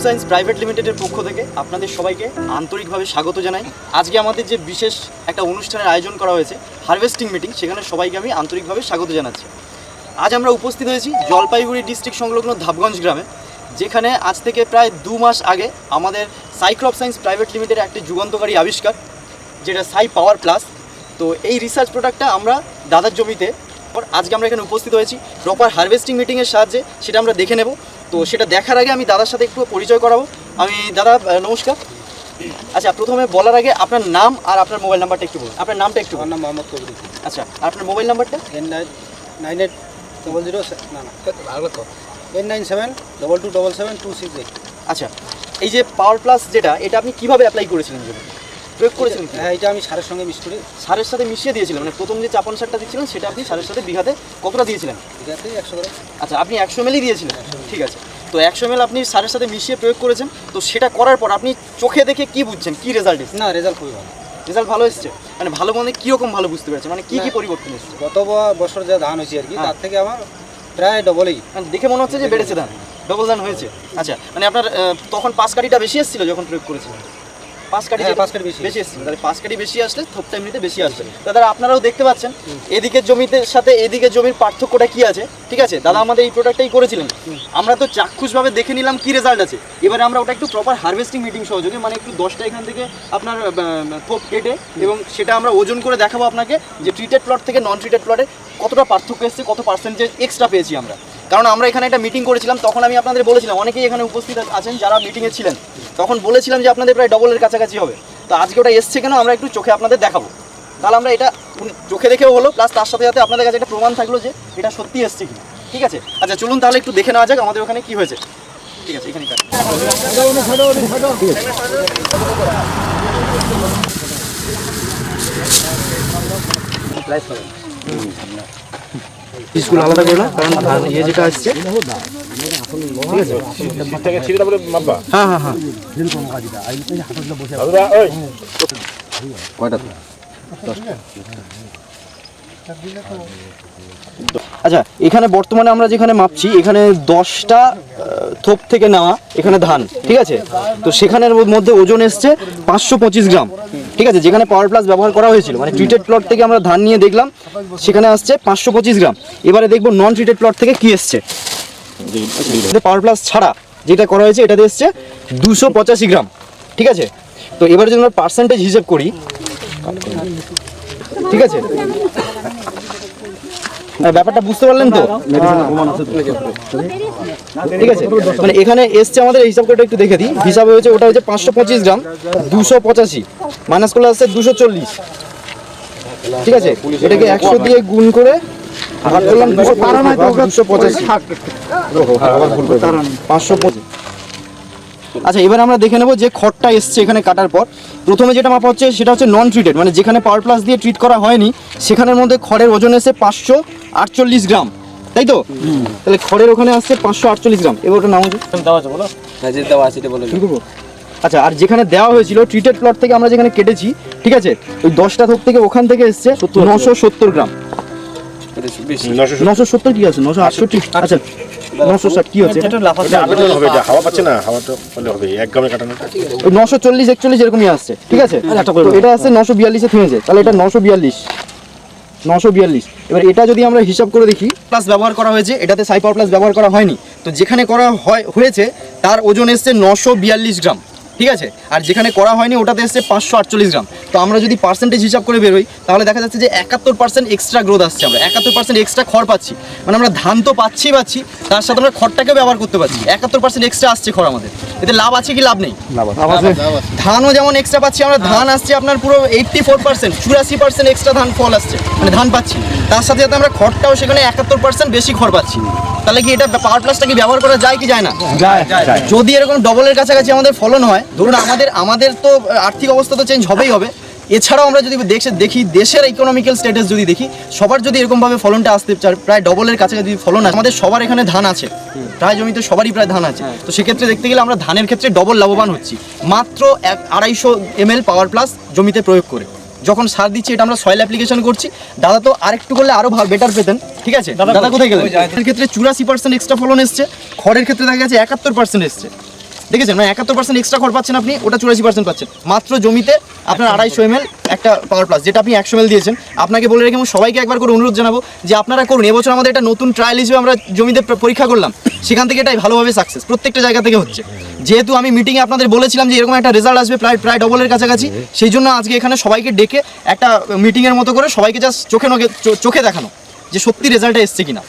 Science private লিমিটেডের পক্ষ থেকে আপনাদের সবাইকে আন্তরিকভাবে স্বাগত জানাই। আজকে আমাদের যে বিশেষ একটা অনুষ্ঠানের আয়োজন করা হয়েছে হারভেস্টিং মিটিং, সেখানে সবাইকে আমি আন্তরিকভাবে স্বাগত জানাচ্ছি। আজ আমরা উপস্থিত হয়েছি জলপাইগুড়ি ডিস্ট্রিক্ট সংলগ্ন ধাপগঞ্জ গ্রামে, যেখানে আজ থেকে প্রায় 2 মাস আগে আমাদের সাইক্রপ সায়েন্স প্রাইভেট লিমিটেডের একটি যুগান্তকারী আবিষ্কার, যেটা সাই পাওয়ার প্লাস। তো এই রিসার্চ প্রোডাক্টটা আমরা দাদার জমিতে আজকে আমরা এখানে উপস্থিত হয়েছি প্রপার হারভেস্টিং মিটিংয়ের সাহায্যে, সেটা আমরা দেখে নেব। তো সেটা দেখার আগে আমি দাদার সাথে একটু পরিচয় করাবো। আমি দাদা নমস্কার। আচ্ছা, প্রথমে বলার আগে আপনার নাম আর আপনার মোবাইল নাম্বারটা একটু বলুন। আপনার নামটা একটু। আমার নাম মোহাম্মদ কবির। আচ্ছা, আপনার মোবাইল নাম্বারটা? 897800 আচ্ছা, এই যে পাওয়ার প্লাস যেটা, এটা আপনি কিভাবে অ্যাপ্লাই করেছিলেন, প্রয়োগ করেছিলেন? হ্যাঁ, এটা আমি সারের সঙ্গে মিক্স করি। সারের সাথে মিশিয়ে দিয়েছিলেন? মানে প্রথম যে চাপান সারটা দিচ্ছিলেন সেটা আপনি সারের সাথে বিঘাতে কতটা দিয়েছিলেন? বিঘাতে 100 গ্রাম। আচ্ছা, আপনি 100 ml দিয়েছিলেন, ঠিক আছে। তো 100 ml আপনি সারের সাথে মিশিয়ে প্রয়োগ করেছেন। তো সেটা করার পর আপনি চোখে দেখে কি বুঝছেন, কি রেজাল্ট এসেছে? না, রেজাল্ট খুবই ভালো। রেজাল্ট ভালো এসেছে? মানে ভালো মানে কীরকম ভালো বুঝতে পেরেছেন, মানে কী পরিবর্তন এসেছে? গত বছর যা ধান হয়েছে আর কি, তার থেকে আমার প্রায় ডবলই। মানে দেখে মনে হচ্ছে যে বেড়েছে ধান, ডবল ধান হয়েছে। আচ্ছা, মানে আপনার তখন 5 কাঠিটা বেশি এসেছিল যখন প্রয়োগ করেছিলেন? 5 কাঠি বেশি এসেছিল। তাহলে 5 কাঠি বেশি আসলে থোপটা এমনিতে বেশি আসবে। দাদা আপনারাও দেখতে পাচ্ছেন এদিকের জমিতে সাথে এদিকের জমির পার্থক্যটা কি আছে, ঠিক আছে। দাদা আমাদের এই প্রোডাক্টটাই করেছিলেন, আমরা তো চাক্ষুষভাবে দেখে নিলাম কি রেজাল্ট আছে। এবারে আমরা ওটা একটু প্রপার হারভেস্টিং মিটিং সহযোগে, মানে একটু 10টা এখান থেকে আপনার থোপ কেটে, এবং সেটা আমরা ওজন করে দেখাবো আপনাকে যে ট্রিটেড প্লট থেকে নন ট্রিটেড প্লটে কতটা পার্থক্য এসেছে, কত পার্সেন্টেজ এক্সট্রা পেয়েছি আমরা। কারণ আমরা এখানে একটা মিটিং করেছিলাম, তখন আমি আপনাদের বলেছিলাম, অনেকেই এখানে উপস্থিত আছেন যারা মিটিংয়ে ছিলেন, তখন বলেছিলাম যে আপনাদের প্রায় ডবলের কাছাকাছি হবে। তো আজকে ওটা এসছে কেন, আমরা একটু চোখে আপনাদের দেখাবো। তাহলে আমরা এটা চোখে দেখেও হলো, প্লাস তার সাথে সাথে আপনাদের কাছে একটা প্রমাণ থাকলো যে এটা সত্যি এসছে কি, ঠিক আছে। আচ্ছা চলুন তাহলে একটু দেখে নেওয়া যাক আমাদের ওখানে কি হয়েছে, ঠিক আছে। এখানে স্কুল আলাদা করে না, কারণ ইয়ে যেটা আসছে, ঠিক আছে। আচ্ছা, এখানে বর্তমানে আমরা যেখানে মাপছি, এখানে 10টা থোপ থেকে নেওয়া এখানে ধান, ঠিক আছে। তো সেখানের মধ্যে ওজন এসছে 525 গ্রাম, ঠিক আছে। যেখানে পাওয়ার প্লাস ব্যবহার করা হয়েছিল, মানে ট্রিটেড প্লট থেকে আমরা ধান নিয়ে দেখলাম, সেখানে আসছে 525 গ্রাম। এবারে দেখবো নন ট্রিটেড প্লট থেকে কি এসছে। পাওয়ার প্লাস ছাড়া যেটা করা হয়েছে এটাতে এসছে 285 গ্রাম, ঠিক আছে। তো এবারে যদি আমরা পার্সেন্টেজ হিসেব করি, ঠিক আছে, ব্যাপারটা বুঝতে পারলেন তো, ঠিক আছে। মানে এখানে এসছে আমাদের হিসাব করে একটু দেখে দিই, হিসাব হয়েছে ওটা হচ্ছে 525 গ্রাম, 285 মাইনাস করলে আসছে 240, ঠিক আছে। এটাকে 100 দিয়ে গুণ করে ভাগ করলাম 525। আচ্ছা, এবার আমরা দেখে নেবো যে খড়টা এসছে এখানে কাটার পর। প্রথমে যেটা মাপা হচ্ছে সেটা হচ্ছে নন ট্রিটেড, মানে যেখানে পাওয়ার প্লাস দিয়ে ট্রিট করা হয়নি, সেখানের মধ্যে খড়ের ওজন এসে 548 গ্রাম, তাই তো? তাহলে খড়ের ওখানে আসছে 548 গ্রাম। এবার ওটা নাম হচ্ছে আচ্ছা, আর যেখানে দেওয়া হয়েছিল ট্রিটেড প্লট থেকে আমরা যেখানে কেটেছি, ঠিক আছে, ওই 10টা থোপ থেকে ওখান থেকে এসছে 970 গ্রাম। 970 কি আছে, 968? আচ্ছা 960 কি হচ্ছে, হাওয়া পাচ্ছে না, হাওয়াটা হবে 1 গ্রামে কাটানো, 940 41 এরকমই আসছে, ঠিক আছে। এটা আছে 942-এ থেমেছে, তাহলে এটা 942। এবার এটা যদি আমরা হিসাব করে দেখি, প্লাস ব্যবহার করা হয়েছে, এটাতে সাই পাওয়ার প্লাস ব্যবহার করা হয়নি। তো যেখানে করা হয়েছে তার ওজন এসছে 942 গ্রাম, ঠিক আছে। আর যেখানে করা হয়নি ওটাতে এসছে 548 গ্রাম। তো আমরা যদি পার্সেন্টেজ হিসাব করে বেরোই, তাহলে দেখা যাচ্ছে যে 71% এক্সট্রা গ্রোথ আসছে, আমরা 71% এক্সট্রা খড় পাচ্ছি। মানে আমরা ধান তো পাচ্ছি, তার সাথে আমরা খড়টাকেও ব্যবহার করতে পারছি। 71% এক্সট্রা আসছে খড় আমাদের। এতে লাভ আছে কি লাভ নেই? ধানও যেমন এক্সট্রা পাচ্ছি আমরা, ধান আসছে আপনার পুরো 84%, 84% এক্সট্রা ধান ফল আসছে, মানে ধান পাচ্ছি। তার সাথে সাথে আমরা খড়টাও সেখানে 71% বেশি খড় পাচ্ছি। তাহলে কি এটা পাওয়ার প্লাসটা কি ব্যবহার করা যায় কি যায় না? যদি এরকম ডবলের কাছাকাছি আমাদের ফলন হয়, ধরুন আমাদের তো আর্থিক অবস্থা তো চেঞ্জ হবেই হবে। এছাড়াও আমরা যদি দেখি দেশের ইকোনমিক্যাল স্ট্যাটাস যদি দেখি, সবার যদি এরকমভাবে ফলনটা আসতে চায়, প্রায় ডবলের কাছাকাছি ফলন আছে, আমাদের সবার এখানে ধান আছে, প্রায় জমিতে সবারই প্রায় ধান আছে। তো সেক্ষেত্রে দেখতে গেলে আমরা ধানের ক্ষেত্রে ডবল লাভবান হচ্ছি মাত্র 250 ml পাওয়ার প্লাস জমিতে প্রয়োগ করে। যখন সার দিচ্ছি, এটা আমরা সয়েল অ্যাপ্লিকেশন করছি। দাদা তো আরেকটু করলে আরো বেটার পেতেন, ঠিক আছে। দাদা কোথায় গেলেন? এর ক্ষেত্রে 84% এক্সট্রা ফলন এসছে, খড়ের ক্ষেত্রে দেখা গেছে 71% এসছে। দেখেছেন মানে 71% এক্সট্রা খড় পাচ্ছেন আপনি, ওটা 84% পাচ্ছেন মাত্র জমিতে আপনার 250 ml একটা পাওয়ার প্লাস, যেটা আপনি 100 ml দিয়েছেন। আপনাকে বলে রেখে আমি সবাইকে একবার করে অনুরোধ জানাবো যে আপনারা করুন। এবছর আমাদের একটা নতুন ট্রায়াল হিসেবে আমরা জমিতে পরীক্ষা করলাম, সেখান থেকে এটাই ভালোভাবে সাকসেস প্রত্যেকটা জায়গা থেকে হচ্ছে। যেহেতু আমি মিটিংয়ে আপনাদের বলেছিলাম যে এরকম একটা রেজাল্ট আসবে প্রায় ডবলের কাছাকাছি, সেই জন্য আজকে এখানে সবাইকে ডেকে একটা মিটিংয়ের মতো করে সবাইকে জাস্ট চোখে দেখানো যে সত্যি রেজাল্টটা এসছে কিনা।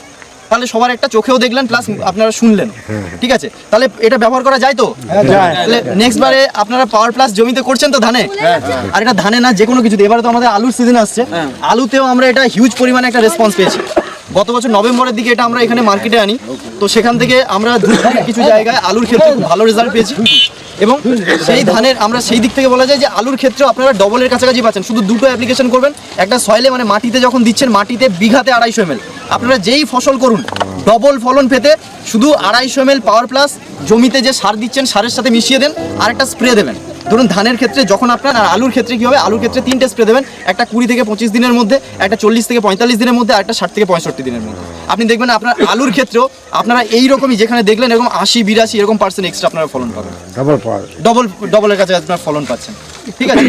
তাহলে সবার একটা চোখেও দেখলেন প্লাস আপনারা শুনলেন, ঠিক আছে? তাহলে এটা ব্যবহার করা যায় তো? তাহলে নেক্সট বারে আপনারা পাওয়ার প্লাস জমিতে করছেন তো ধানে, আর এটা ধানে না যে কোনো কিছুতে। এবারে তো আমাদের আলুর সিজন আসছে, আলুতেও আমরা এটা হিউজ পরিমাণে একটা রেসপন্স পেয়েছি। গত বছর নভেম্বরের দিকে এটা আমরা এখানে মার্কেটে আনি, তো সেখান থেকে আমরা কিছু জায়গায় আলুর ক্ষেত্রে খুব ভালো রেজাল্ট পেয়েছি। এবং সেই ধানের আমরা সেই দিক থেকে বলা যায় যে আলুর ক্ষেত্রে আপনারা ডবলের কাছাকাছি পাচ্ছেন। শুধু দুটো অ্যাপ্লিকেশন করবেন, একটা সয়েলে মানে মাটিতে যখন দিচ্ছেন, মাটিতে বিঘাতে 250 ml। আপনারা যেই ফসল করুন ডবল ফলন পেতে শুধু 250 ml পাওয়ার প্লাস জমিতে যে সার দিচ্ছেন সারের সাথে মিশিয়ে দেন, আর একটা স্প্রে দেবেন। ধরুন ধানের ক্ষেত্রে যখন আপনার, আর আলুর ক্ষেত্রে কী হবে, আলুর ক্ষেত্রে 3টে স্প্রে দেবেন, একটা 20 থেকে 25 দিনের মধ্যে, একটা 40 থেকে 45 দিনের মধ্যে, আর একটা 60 থেকে 65 দিনের মধ্যে। আপনি দেখবেন আপনার আলুর ক্ষেত্রেও আপনারা এইরকমই যেখানে দেখলেন এরকম 80-82 এরকম % এক্সট্রা আপনারা ফলন পাবেন, ডাবল পাওয়ার ডবলের কাছে আপনার ফলন পাচ্ছেন, ঠিক আছে?